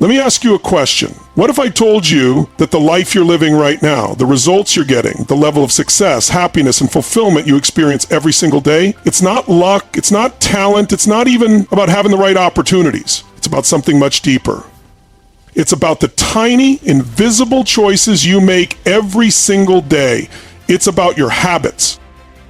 Let me ask you a question. What if I told you that the life you're living right now, the results you're getting, the level of success, happiness, and fulfillment you experience every single day, it's not luck, it's not talent, it's not even about having the right opportunities. It's about something much deeper. It's about the tiny, invisible choices you make every single day. It's about your habits.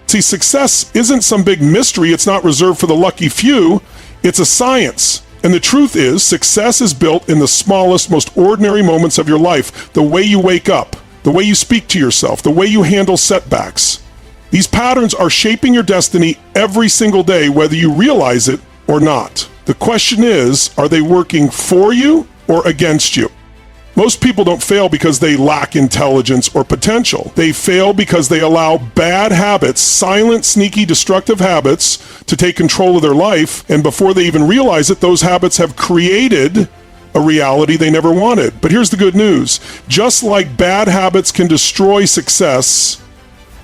See, success isn't some big mystery. It's not reserved for the lucky few. It's a science. And the truth is, success is built in the smallest, most ordinary moments of your life. The way you wake up, the way you speak to yourself, the way you handle setbacks. These patterns are shaping your destiny every single day, whether you realize it or not. The question is, are they working for you or against you? Most people don't fail because they lack intelligence or potential. They fail because they allow bad habits, silent, sneaky, destructive habits, to take control of their life, and before they even realize it, those habits have created a reality they never wanted. But here's the good news. Just like bad habits can destroy success,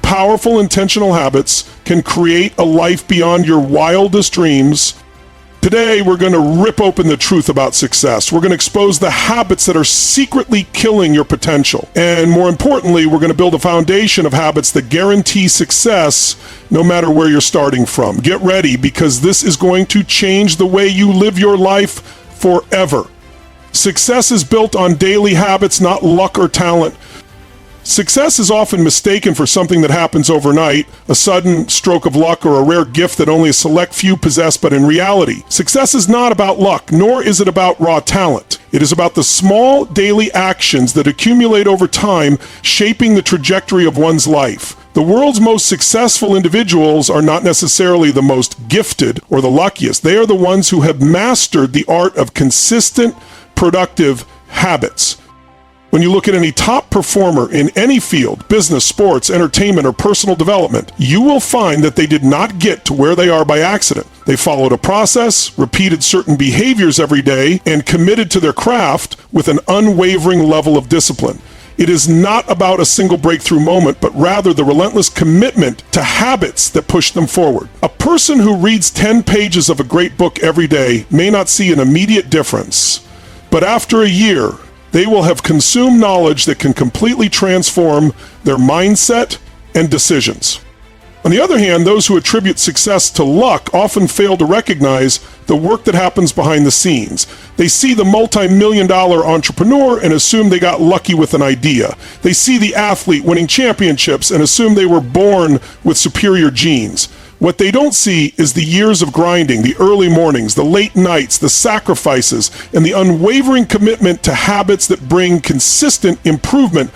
powerful, intentional habits can create a life beyond your wildest dreams. Today, we're going to rip open the truth about success. We're going to expose the habits that are secretly killing your potential. And more importantly, we're going to build a foundation of habits that guarantee success no matter where you're starting from. Get ready, because this is going to change the way you live your life forever. Success is built on daily habits, not luck or talent. Success is often mistaken for something that happens overnight, a sudden stroke of luck or a rare gift that only a select few possess, but in reality, success is not about luck, nor is it about raw talent. It is about the small daily actions that accumulate over time, shaping the trajectory of one's life. The world's most successful individuals are not necessarily the most gifted or the luckiest. They are the ones who have mastered the art of consistent, productive habits. When you look at any top performer in any field, business, sports, entertainment, or personal development, you will find that they did not get to where they are by accident. They followed a process, repeated certain behaviors every day, and committed to their craft with an unwavering level of discipline. It is not about a single breakthrough moment, but rather the relentless commitment to habits that push them forward. A person who reads 10 pages of a great book every day may not see an immediate difference, but after a year, they will have consumed knowledge that can completely transform their mindset and decisions. On the other hand, those who attribute success to luck often fail to recognize the work that happens behind the scenes. They see the multi-million-dollar entrepreneur and assume they got lucky with an idea. They see the athlete winning championships and assume they were born with superior genes. What they don't see is the years of grinding, the early mornings, the late nights, the sacrifices, and the unwavering commitment to habits that bring consistent improvement.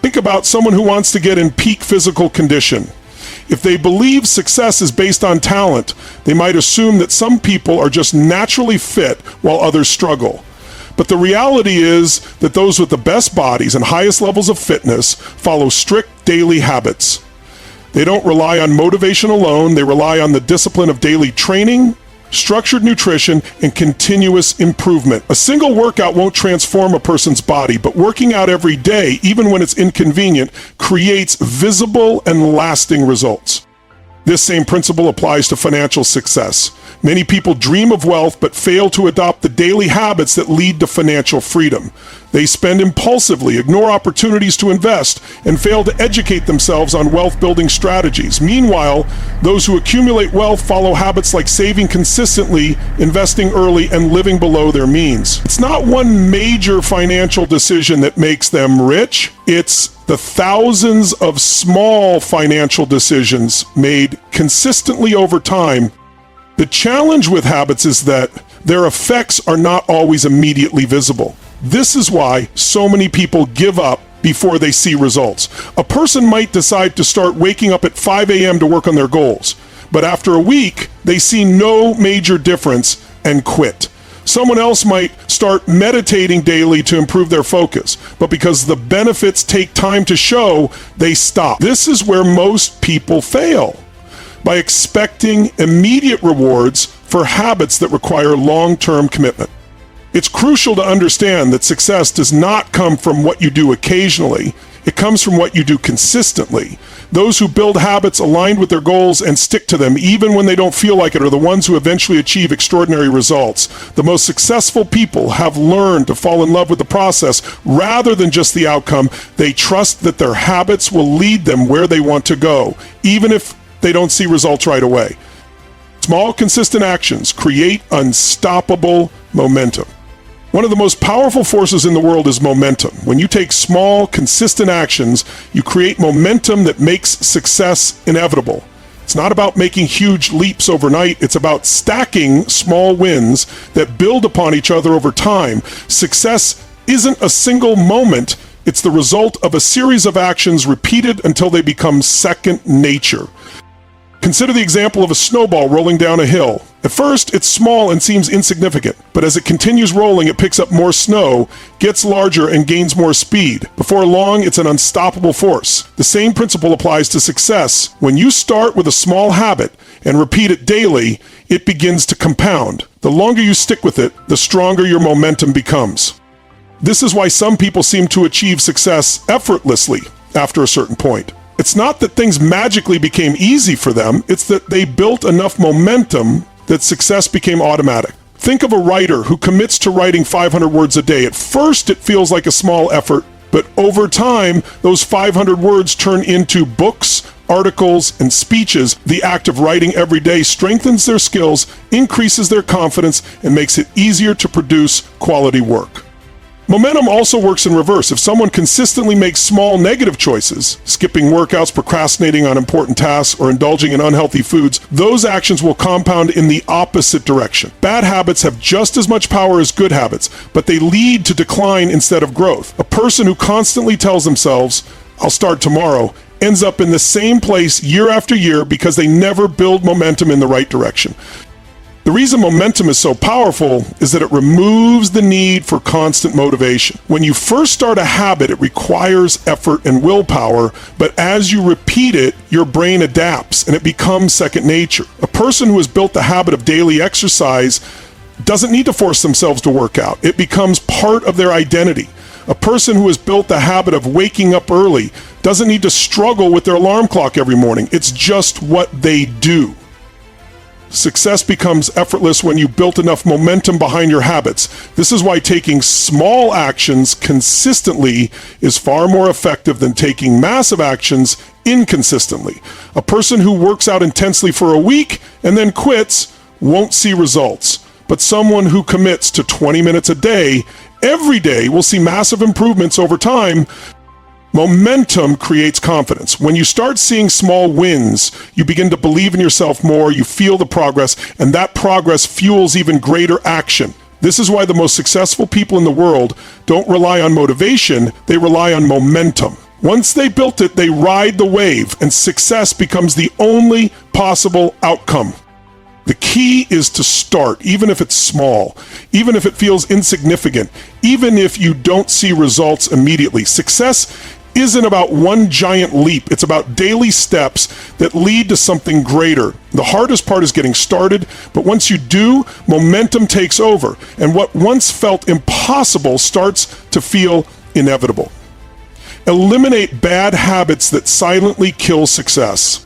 Think about someone who wants to get in peak physical condition. If they believe success is based on talent, they might assume that some people are just naturally fit while others struggle. But the reality is that those with the best bodies and highest levels of fitness follow strict daily habits. They don't rely on motivation alone. They rely on the discipline of daily training, structured nutrition, and continuous improvement. A single workout won't transform a person's body, but working out every day, even when it's inconvenient, creates visible and lasting results. This same principle applies to financial success. Many people dream of wealth but fail to adopt the daily habits that lead to financial freedom. They spend impulsively, ignore opportunities to invest, and fail to educate themselves on wealth-building strategies. Meanwhile, those who accumulate wealth follow habits like saving consistently, investing early, and living below their means. It's not one major financial decision that makes them rich. It's the thousands of small financial decisions made consistently over time. The challenge with habits is that their effects are not always immediately visible. This is why so many people give up before they see results. A person might decide to start waking up at 5 a.m. to work on their goals, but after a week, they see no major difference and quit. Someone else might start meditating daily to improve their focus, but because the benefits take time to show, they stop. This is where most people fail, by expecting immediate rewards for habits that require long-term commitment. It's crucial to understand that success does not come from what you do occasionally. It comes from what you do consistently. Those who build habits aligned with their goals and stick to them, even when they don't feel like it, are the ones who eventually achieve extraordinary results. The most successful people have learned to fall in love with the process rather than just the outcome. They trust that their habits will lead them where they want to go, even if they don't see results right away. Small, consistent actions create unstoppable momentum. One of the most powerful forces in the world is momentum. When you take small, consistent actions, you create momentum that makes success inevitable. It's not about making huge leaps overnight. It's about stacking small wins that build upon each other over time. Success isn't a single moment. It's the result of a series of actions repeated until they become second nature. Consider the example of a snowball rolling down a hill. At first, it's small and seems insignificant, but as it continues rolling, it picks up more snow, gets larger, and gains more speed. Before long, it's an unstoppable force. The same principle applies to success. When you start with a small habit and repeat it daily, it begins to compound. The longer you stick with it, the stronger your momentum becomes. This is why some people seem to achieve success effortlessly after a certain point. It's not that things magically became easy for them, it's that they built enough momentum that success became automatic. Think of a writer who commits to writing 500 words a day. At first, it feels like a small effort, but over time, those 500 words turn into books, articles, and speeches. The act of writing every day strengthens their skills, increases their confidence, and makes it easier to produce quality work. Momentum also works in reverse. If someone consistently makes small negative choices, skipping workouts, procrastinating on important tasks, or indulging in unhealthy foods, those actions will compound in the opposite direction. Bad habits have just as much power as good habits, but they lead to decline instead of growth. A person who constantly tells themselves, "I'll start tomorrow," ends up in the same place year after year because they never build momentum in the right direction. The reason momentum is so powerful is that it removes the need for constant motivation. When you first start a habit, it requires effort and willpower, but as you repeat it, your brain adapts and it becomes second nature. A person who has built the habit of daily exercise doesn't need to force themselves to work out. It becomes part of their identity. A person who has built the habit of waking up early doesn't need to struggle with their alarm clock every morning. It's just what they do. Success becomes effortless when you built enough momentum behind your habits. This is why taking small actions consistently is far more effective than taking massive actions inconsistently. A person who works out intensely for a week and then quits won't see results. But someone who commits to 20 minutes a day, every day, will see massive improvements over time. Momentum creates confidence. When you start seeing small wins, you begin to believe in yourself more, you feel the progress, and that progress fuels even greater action. This is why the most successful people in the world don't rely on motivation, they rely on momentum. Once they built it, they ride the wave, and success becomes the only possible outcome. The key is to start, even if it's small, even if it feels insignificant, even if you don't see results immediately. Success isn't about one giant leap. It's about daily steps that lead to something greater. The hardest part is getting started, but once you do, momentum takes over, and what once felt impossible starts to feel inevitable. Eliminate bad habits that silently kill success.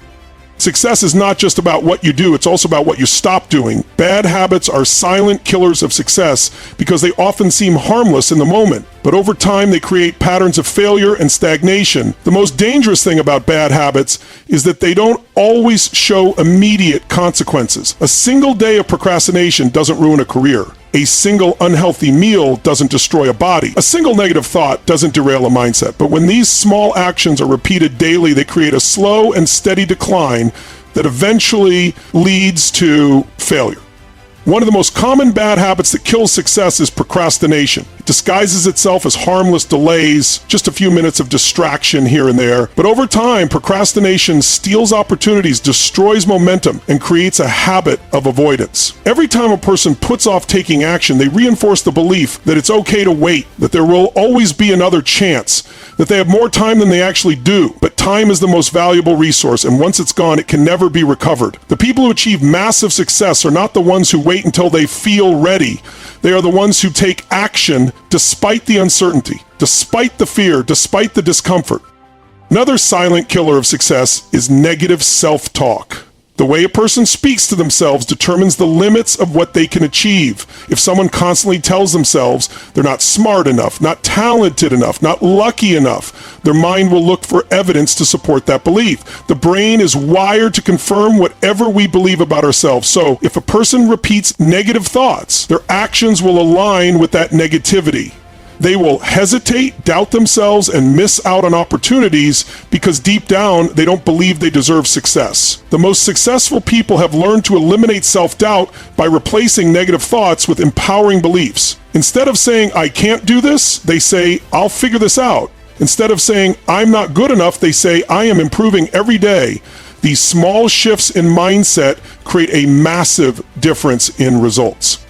Success is not just about what you do, it's also about what you stop doing. Bad habits are silent killers of success because they often seem harmless in the moment, but over time they create patterns of failure and stagnation. The most dangerous thing about bad habits is that they don't always show immediate consequences. A single day of procrastination doesn't ruin a career. A single unhealthy meal doesn't destroy a body. A single negative thought doesn't derail a mindset. But when these small actions are repeated daily, they create a slow and steady decline that eventually leads to failure. One of the most common bad habits that kills success is procrastination. It disguises itself as harmless delays, just a few minutes of distraction here and there. But over time, procrastination steals opportunities, destroys momentum, and creates a habit of avoidance. Every time a person puts off taking action, they reinforce the belief that it's okay to wait, that there will always be another chance, that they have more time than they actually do. But time is the most valuable resource, and once it's gone, it can never be recovered. The people who achieve massive success are not the ones who wait until they feel ready. They are the ones who take action despite the uncertainty, despite the fear, despite the discomfort. Another silent killer of success is negative self-talk. The way a person speaks to themselves determines the limits of what they can achieve. If someone constantly tells themselves they're not smart enough, not talented enough, not lucky enough, their mind will look for evidence to support that belief. The brain is wired to confirm whatever we believe about ourselves. So if a person repeats negative thoughts, their actions will align with that negativity. They will hesitate, doubt themselves, and miss out on opportunities because deep down, they don't believe they deserve success. The most successful people have learned to eliminate self-doubt by replacing negative thoughts with empowering beliefs. Instead of saying, I can't do this, they say, I'll figure this out. Instead of saying, I'm not good enough, they say, I am improving every day. These small shifts in mindset create a massive difference in results.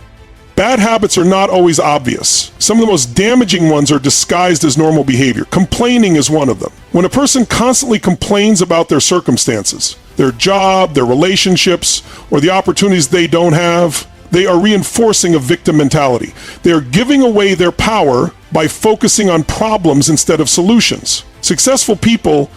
Bad habits are not always obvious. Some of the most damaging ones are disguised as normal behavior. Complaining is one of them. When a person constantly complains about their circumstances, their job, their relationships, or the opportunities they don't have, they are reinforcing a victim mentality. They are giving away their power by focusing on problems instead of solutions. Successful people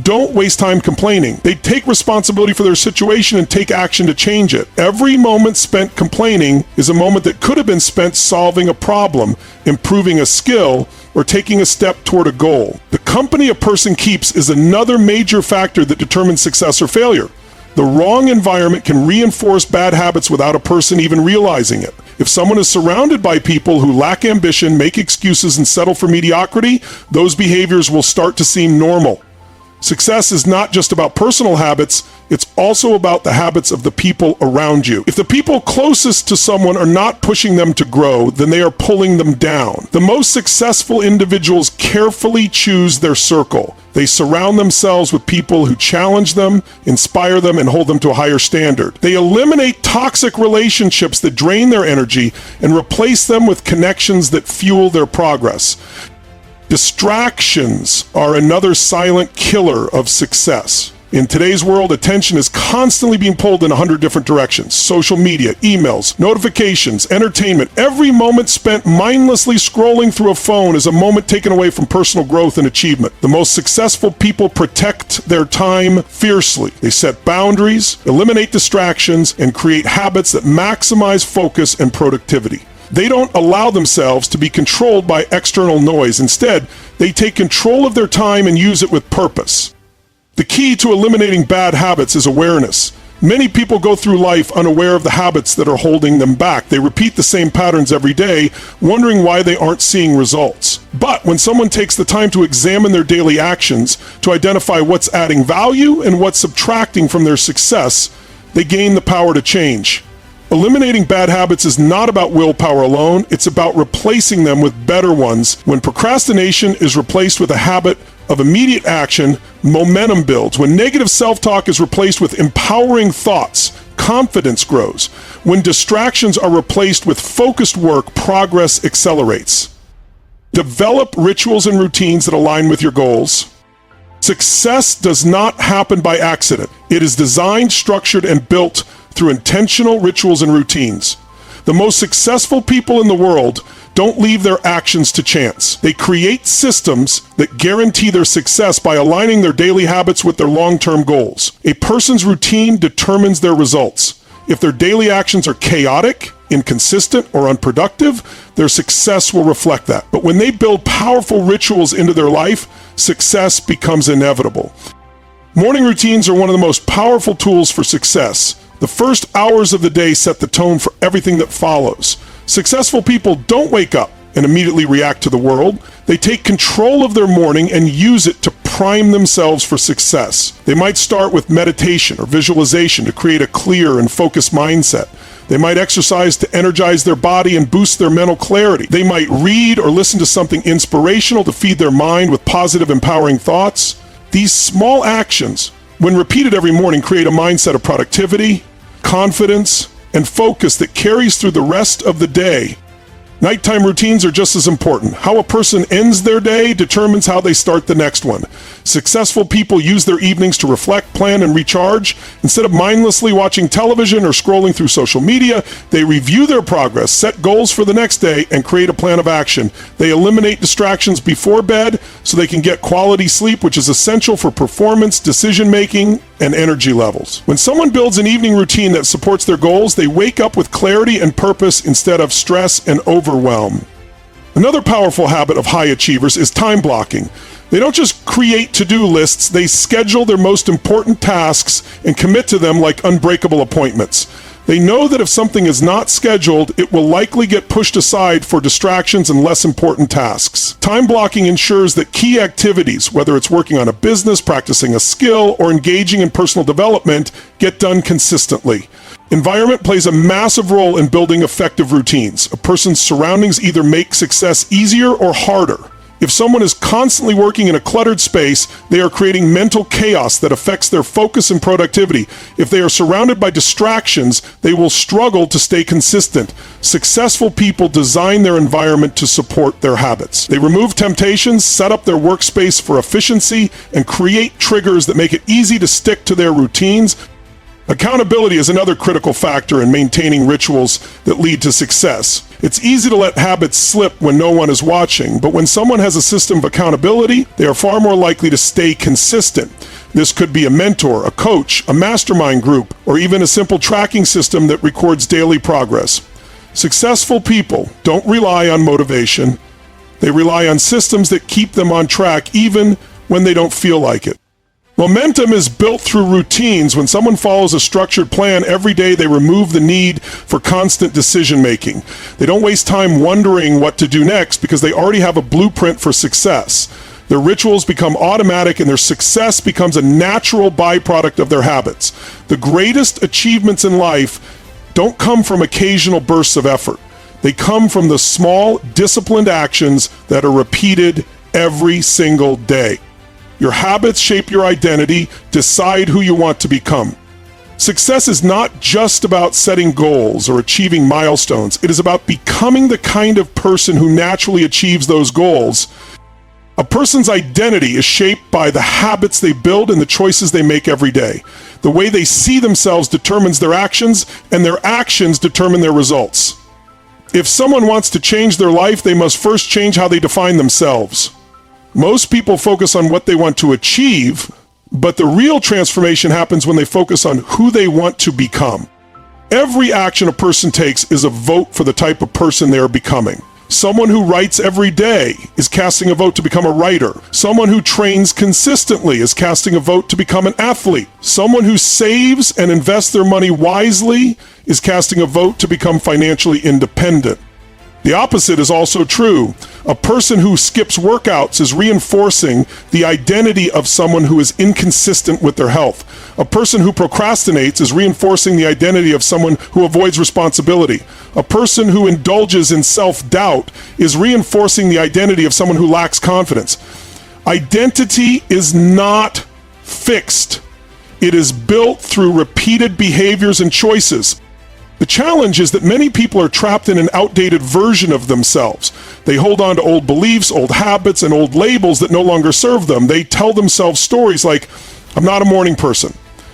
don't waste time complaining. They take responsibility for their situation and take action to change it. Every moment spent complaining is a moment that could have been spent solving a problem, improving a skill, or taking a step toward a goal. The company a person keeps is another major factor that determines success or failure. The wrong environment can reinforce bad habits without a person even realizing it. If someone is surrounded by people who lack ambition, make excuses, and settle for mediocrity, those behaviors will start to seem normal. Success is not just about personal habits, it's also about the habits of the people around you. If the people closest to someone are not pushing them to grow, then they are pulling them down. The most successful individuals carefully choose their circle. They surround themselves with people who challenge them, inspire them, and hold them to a higher standard. They eliminate toxic relationships that drain their energy and replace them with connections that fuel their progress. Distractions are another silent killer of success. In today's world, attention is constantly being pulled in 100 different directions. Social media, emails, notifications, entertainment. Every moment spent mindlessly scrolling through a phone is a moment taken away from personal growth and achievement. The most successful people protect their time fiercely. They set boundaries, eliminate distractions, and create habits that maximize focus and productivity. They don't allow themselves to be controlled by external noise. Instead, they take control of their time and use it with purpose. The key to eliminating bad habits is awareness. Many people go through life unaware of the habits that are holding them back. They repeat the same patterns every day, wondering why they aren't seeing results. But when someone takes the time to examine their daily actions, to identify what's adding value and what's subtracting from their success, they gain the power to change. Eliminating bad habits is not about willpower alone, it's about replacing them with better ones. When procrastination is replaced with a habit of immediate action, momentum builds. When negative self-talk is replaced with empowering thoughts, confidence grows. When distractions are replaced with focused work, progress accelerates. Develop rituals and routines that align with your goals. Success does not happen by accident. It is designed, structured, and built through intentional rituals and routines. The most successful people in the world don't leave their actions to chance. They create systems that guarantee their success by aligning their daily habits with their long-term goals. A person's routine determines their results. If their daily actions are chaotic, inconsistent, or unproductive, their success will reflect that. But when they build powerful rituals into their life, success becomes inevitable. Morning routines are one of the most powerful tools for success. The first hours of the day set the tone for everything that follows. Successful people don't wake up and immediately react to the world. They take control of their morning and use it to prime themselves for success. They might start with meditation or visualization to create a clear and focused mindset. They might exercise to energize their body and boost their mental clarity. They might read or listen to something inspirational to feed their mind with positive, empowering thoughts. These small actions, when repeated every morning, create a mindset of productivity, confidence, and focus that carries through the rest of the day. Nighttime routines are just as important. How a person ends their day determines how they start the next one. Successful people use their evenings to reflect, plan, and recharge. Instead of mindlessly watching television or scrolling through social media, they review their progress, set goals for the next day, and create a plan of action. They eliminate distractions before bed so they can get quality sleep, which is essential for performance, decision-making, and energy levels. When someone builds an evening routine that supports their goals, they wake up with clarity and purpose instead of stress and overwhelm. Another powerful habit of high achievers is time blocking. They don't just create to-do lists, they schedule their most important tasks and commit to them like unbreakable appointments. They know that if something is not scheduled, it will likely get pushed aside for distractions and less important tasks. Time blocking ensures that key activities, whether it's working on a business, practicing a skill, or engaging in personal development, get done consistently. Environment plays a massive role in building effective routines. A person's surroundings either make success easier or harder. If someone is constantly working in a cluttered space, they are creating mental chaos that affects their focus and productivity. If they are surrounded by distractions, they will struggle to stay consistent. Successful people design their environment to support their habits. They remove temptations, set up their workspace for efficiency, and create triggers that make it easy to stick to their routines. Accountability is another critical factor in maintaining rituals that lead to success. It's easy to let habits slip when no one is watching, but when someone has a system of accountability, they are far more likely to stay consistent. This could be a mentor, a coach, a mastermind group, or even a simple tracking system that records daily progress. Successful people don't rely on motivation. They rely on systems that keep them on track even when they don't feel like it. Momentum is built through routines. When someone follows a structured plan every day, they remove the need for constant decision-making. They don't waste time wondering what to do next because they already have a blueprint for success. Their rituals become automatic and their success becomes a natural byproduct of their habits. The greatest achievements in life don't come from occasional bursts of effort. They come from the small, disciplined actions that are repeated every single day. Your habits shape your identity, decide who you want to become. Success is not just about setting goals or achieving milestones. It is about becoming the kind of person who naturally achieves those goals. A person's identity is shaped by the habits they build and the choices they make every day. The way they see themselves determines their actions, and their actions determine their results. If someone wants to change their life, they must first change how they define themselves. Most people focus on what they want to achieve, but the real transformation happens when they focus on who they want to become. Every action a person takes is a vote for the type of person they are becoming. Someone who writes every day is casting a vote to become a writer. Someone who trains consistently is casting a vote to become an athlete. Someone who saves and invests their money wisely is casting a vote to become financially independent. The opposite is also true. A person who skips workouts is reinforcing the identity of someone who is inconsistent with their health. A person who procrastinates is reinforcing the identity of someone who avoids responsibility. A person who indulges in self-doubt is reinforcing the identity of someone who lacks confidence. Identity is not fixed. It is built through repeated behaviors and choices. The challenge is that many people are trapped in an outdated version of themselves. They hold on to old beliefs, old habits, and old labels that no longer serve them. They tell themselves stories like, I'm not a morning person,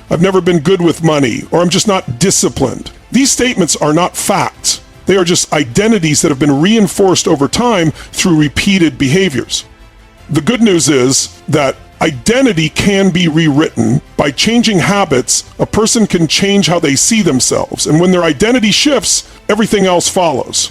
I've never been good with money, or I'm just not disciplined. These statements are not facts. They are just identities that have been reinforced over time through repeated behaviors. The good news is that identity can be rewritten. By changing habits, a person can change how they see themselves. And when their identity shifts, everything else follows.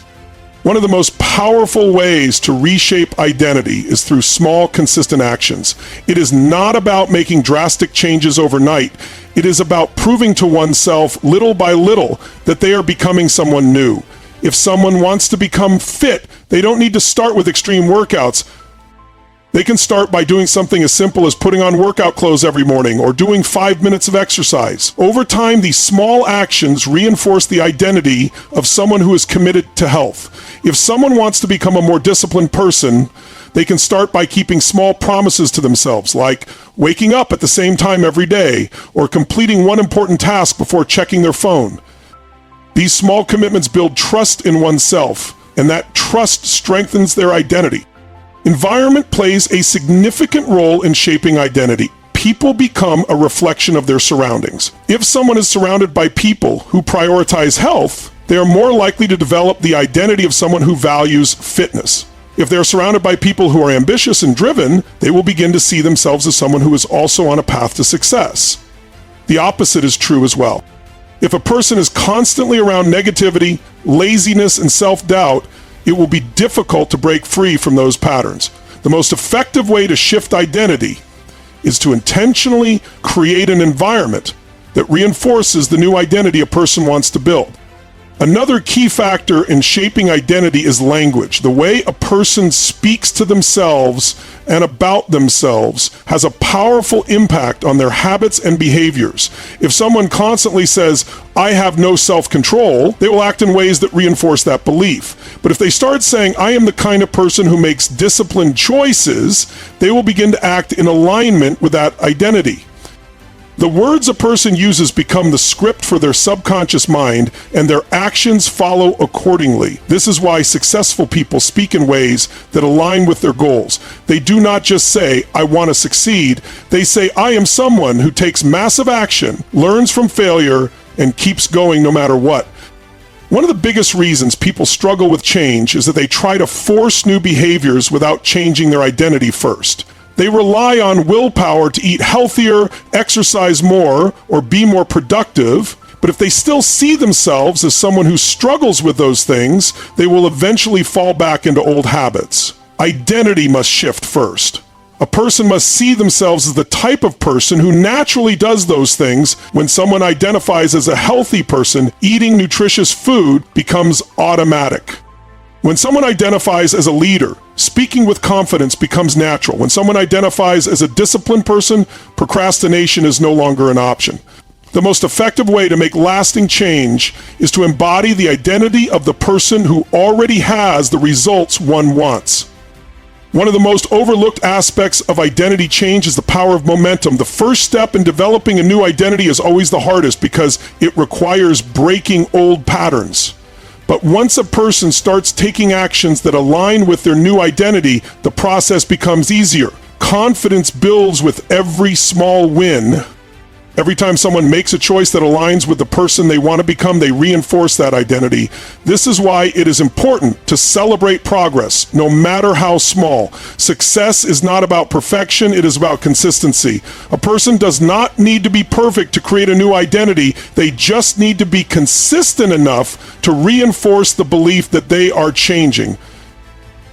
One of the most powerful ways to reshape identity is through small, consistent actions. It is not about making drastic changes overnight. It is about proving to oneself little by little that they are becoming someone new. If someone wants to become fit, they don't need to start with extreme workouts. They can start by doing something as simple as putting on workout clothes every morning or doing 5 minutes of exercise. Over time, these small actions reinforce the identity of someone who is committed to health. If someone wants to become a more disciplined person, they can start by keeping small promises to themselves, like waking up at the same time every day or completing one important task before checking their phone. These small commitments build trust in oneself. and that trust strengthens their identity. Environment plays a significant role in shaping identity. People become a reflection of their surroundings. If someone is surrounded by people who prioritize health, they are more likely to develop the identity of someone who values fitness. If they're surrounded by people who are ambitious and driven, they will begin to see themselves as someone who is also on a path to success. The opposite is true as well. If a person is constantly around negativity, laziness, and self-doubt, it will be difficult to break free from those patterns. The most effective way to shift identity is to intentionally create an environment that reinforces the new identity a person wants to build. Another key factor in shaping identity is language. The way a person speaks to themselves and about themselves has a powerful impact on their habits and behaviors. If someone constantly says, "I have no self-control," they will act in ways that reinforce that belief. But if they start saying, "I am the kind of person who makes disciplined choices," they will begin to act in alignment with that identity. The words a person uses become the script for their subconscious mind, and their actions follow accordingly. This is why successful people speak in ways that align with their goals. They do not just say, "I want to succeed." They say, "I am someone who takes massive action, learns from failure, and keeps going no matter what." One of the biggest reasons people struggle with change is that they try to force new behaviors without changing their identity first. They rely on willpower to eat healthier, exercise more, or be more productive, but if they still see themselves as someone who struggles with those things, they will eventually fall back into old habits. Identity must shift first. A person must see themselves as the type of person who naturally does those things. When someone identifies as a healthy person, eating nutritious food becomes automatic. When someone identifies as a leader, speaking with confidence becomes natural. When someone identifies as a disciplined person, procrastination is no longer an option. The most effective way to make lasting change is to embody the identity of the person who already has the results one wants. One of the most overlooked aspects of identity change is the power of momentum. The first step in developing a new identity is always the hardest because it requires breaking old patterns. But once a person starts taking actions that align with their new identity, the process becomes easier. Confidence builds with every small win. Every time someone makes a choice that aligns with the person they want to become, they reinforce that identity. This is why it is important to celebrate progress, no matter how small. Success is not about perfection, it is about consistency. A person does not need to be perfect to create a new identity. They just need to be consistent enough to reinforce the belief that they are changing.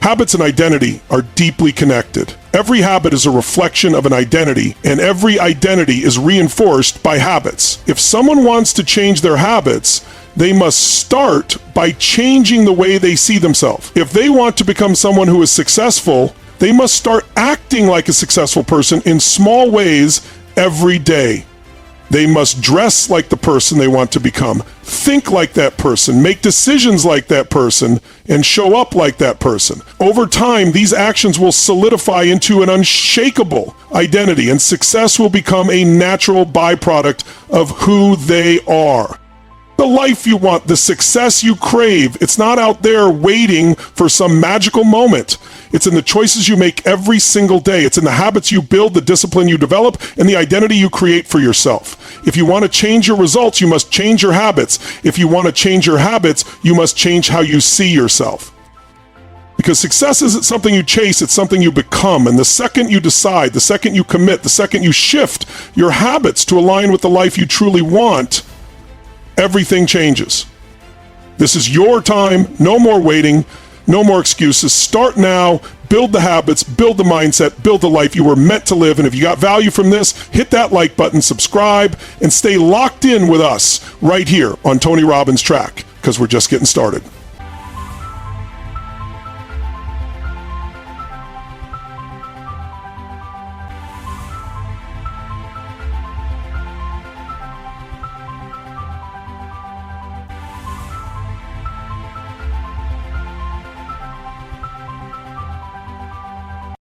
Habits and identity are deeply connected. Every habit is a reflection of an identity, and every identity is reinforced by habits. If someone wants to change their habits, they must start by changing the way they see themselves. If they want to become someone who is successful, they must start acting like a successful person in small ways every day. They must dress like the person they want to become, think like that person, make decisions like that person, and show up like that person. Over time, these actions will solidify into an unshakable identity, and success will become a natural byproduct of who they are. The life you want, the success you crave, it's not out there waiting for some magical moment. It's in the choices you make every single day. It's in the habits you build, the discipline you develop, and the identity you create for yourself. If you want to change your results, you must change your habits. If you want to change your habits, you must change how you see yourself. Because success isn't something you chase, it's something you become. And the second you decide, the second you commit, the second you shift your habits to align with the life you truly want, everything changes. This is your time. No more waiting. No more excuses. Start now. Build the habits. Build the mindset. Build the life you were meant to live. And if you got value from this, hit that like button, subscribe, and stay locked in with us right here on Tony Robbins Track, because we're just getting started.